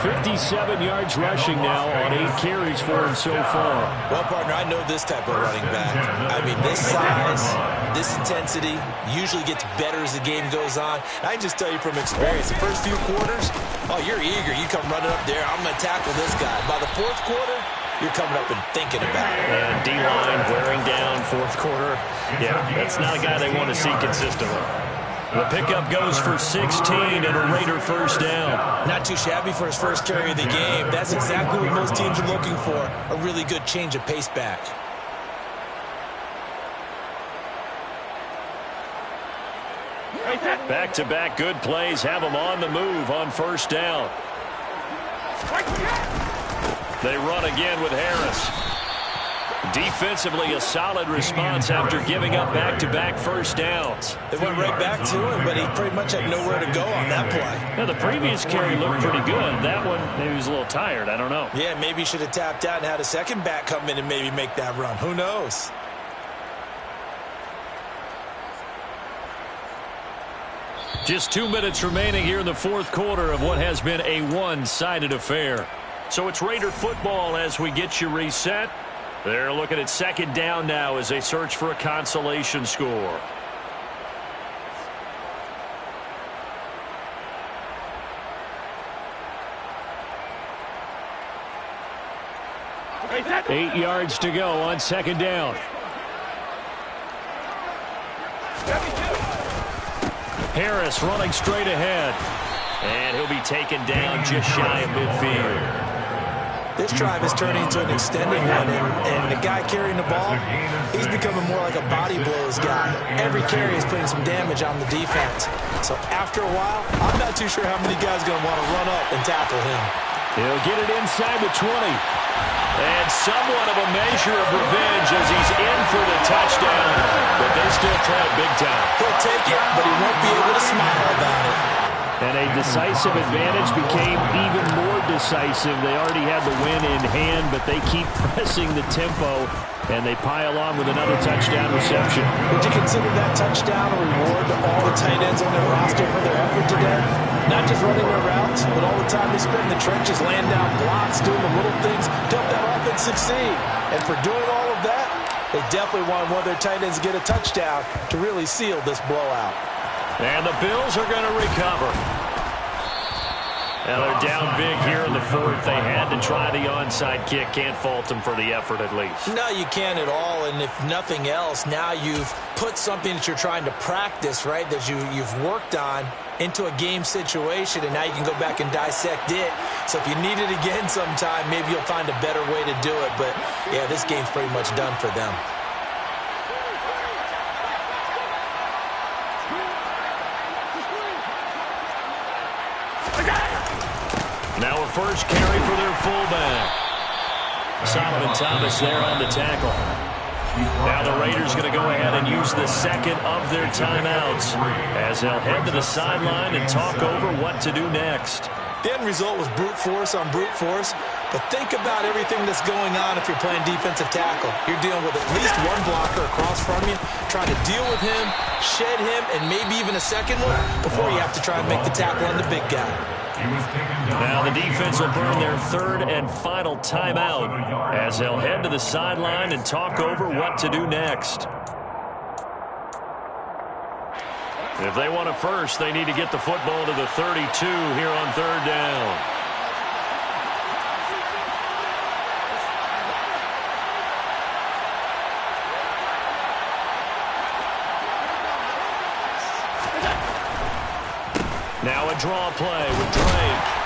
57 yards rushing now on 8 carries for him so far. Well, partner, I know this type of running back. I mean, this size, this intensity usually gets better as the game goes on. I can just tell you from experience, the first few quarters, oh, you're eager. You come running up there, I'm going to tackle this guy. By the 4th quarter, you're coming up and thinking about it. And D-line wearing down 4th quarter. Yeah, that's not a guy they want to see consistently. The pickup goes for 16 and a Raider 1st down. Not too shabby for his first carry of the game. That's exactly what most teams are looking for, a really good change of pace back. Back-to-back good plays have them on the move on 1st down. They run again with Harris. Defensively, a solid response after giving up back-to-back first downs. They went right back to him, but he pretty much had nowhere to go on that play. Now, the previous carry looked pretty good. That one, maybe he was a little tired. I don't know. Yeah, maybe he should have tapped out and had a second back come in and maybe make that run. Who knows? Just 2 minutes remaining here in the fourth quarter of what has been a one-sided affair. So it's Raider football as we get you reset. They're looking at second down now as they search for a consolation score. Eight yards to go on second down. Harris running straight ahead. And he'll be taken down just shy of midfield. This drive is turning into an extended one, and the guy carrying the ball, he's becoming more like a body blows guy. Every carry is putting some damage on the defense. So after a while, I'm not too sure how many guys are going to want to run up and tackle him. He'll get it inside the 20. And somewhat of a measure of revenge as he's in for the touchdown. But they still try big time. He'll take it, but he won't be able to smile about it. And a decisive advantage became even more decisive. They already had the win in hand, but they keep pressing the tempo, and they pile on with another touchdown reception. Would you consider that touchdown a reward to all the tight ends on their roster for their effort today? Not just running their routes, but all the time they spent in the trenches, laying down blocks, doing the little things to help that offense succeed. And for doing all of that, they definitely want one of their tight ends to get a touchdown to really seal this blowout. And the Bills are going to recover. Now they're down big here in the fourth. They had to try the onside kick. Can't fault them for the effort at least. No, you can't at all. And if nothing else, now you've put something that you're trying to practice, right, that you've worked on into a game situation, and now you can go back and dissect it. So if you need it again sometime, maybe you'll find a better way to do it. But, yeah, this game's pretty much done for them. Now a first carry for their fullback. Solomon Thomas there on the tackle. Now the Raiders going to go ahead and use the second of their timeouts as they'll head to the sideline and talk over what to do next. The end result was brute force on brute force, but think about everything that's going on if you're playing defensive tackle. You're dealing with at least one blocker across from you, trying to deal with him, shed him, and maybe even a second one before you have to try and make the tackle on the big guy. Now the defense will burn their third and final timeout as they'll head to the sideline and talk over what to do next. If they want a first, they need to get the football to the 32 here on third down. Now a draw play with Drake.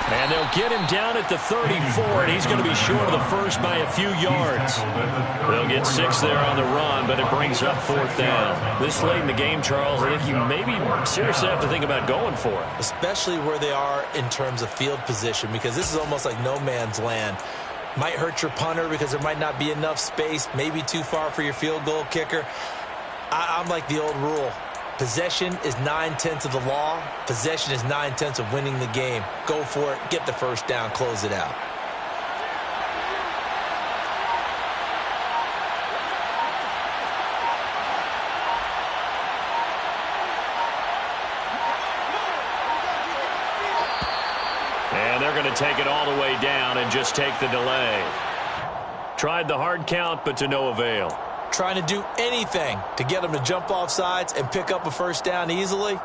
And they'll get him down at the 34, and he's going to be short of the first by a few yards. They'll get 6 there on the run, but it brings up fourth down. This late in the game, Charles, I think you maybe seriously have to think about going for it. Especially where they are in terms of field position, because this is almost like no man's land. Might hurt your punter because there might not be enough space, maybe too far for your field goal kicker. I'm like the old rule. Possession is 9/10 of the law. Possession is 9/10 of winning the game. Go for it. Get the first down. Close it out. And they're going to take it all the way down and just take the delay. Tried the hard count, but to no avail. Trying to do anything to get them to jump off sides and pick up a first down easily.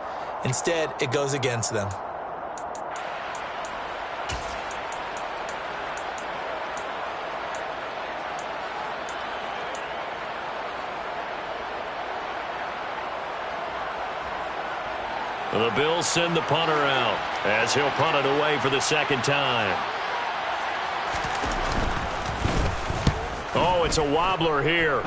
Instead, it goes against them. The Bills send the punter out as he'll punt it away for the second time. Oh, it's a wobbler here.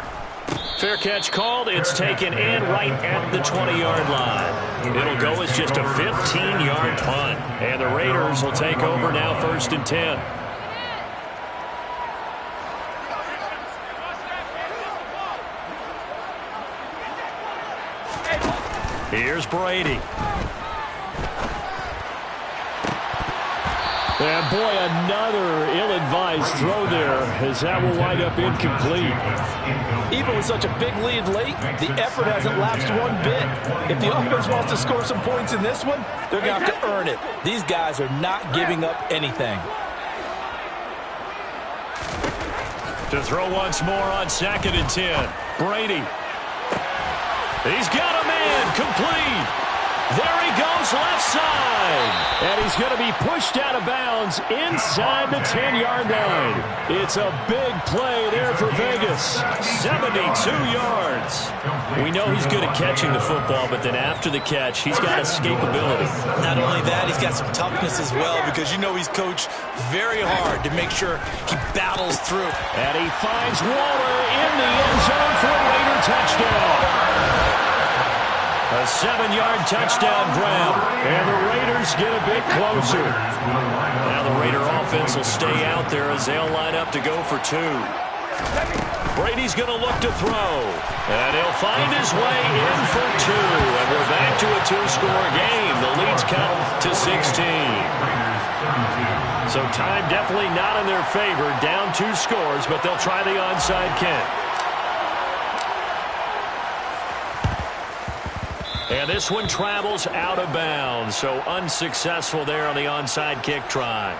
Fair catch called. It's taken in right at the 20-yard line. It'll go as just a 15-yard punt. And the Raiders will take over now 1st and 10. Here's Brady. And boy, another ill-advised throw there, as that will wind up incomplete. Even with such a big lead late, the effort hasn't lapsed one bit. If the offense wants to score some points in this one, they're going to have to earn it. These guys are not giving up anything. To throw once more on 2nd and 10. Brady. He's got a man complete. There he goes, left side. And he's going to be pushed out of bounds inside the 10-yard line. It's a big play there for Vegas. 72 yards. We know he's good at catching the football, but then after the catch, he's got escapability. Not only that, he's got some toughness as well, because you know he's coached very hard to make sure he battles through. And he finds Waller in the end zone for a Raider touchdown. A 7-yard touchdown grab. And the Raiders get a bit closer. Now the Raider offense will stay out there as they'll line up to go for 2. Brady's going to look to throw. And he'll find his way in for 2. And we're back to a 2-score game. The lead's cut to 16. So time definitely not in their favor. Down 2 scores, but they'll try the onside kick. And this one travels out of bounds, so unsuccessful there on the onside kick try.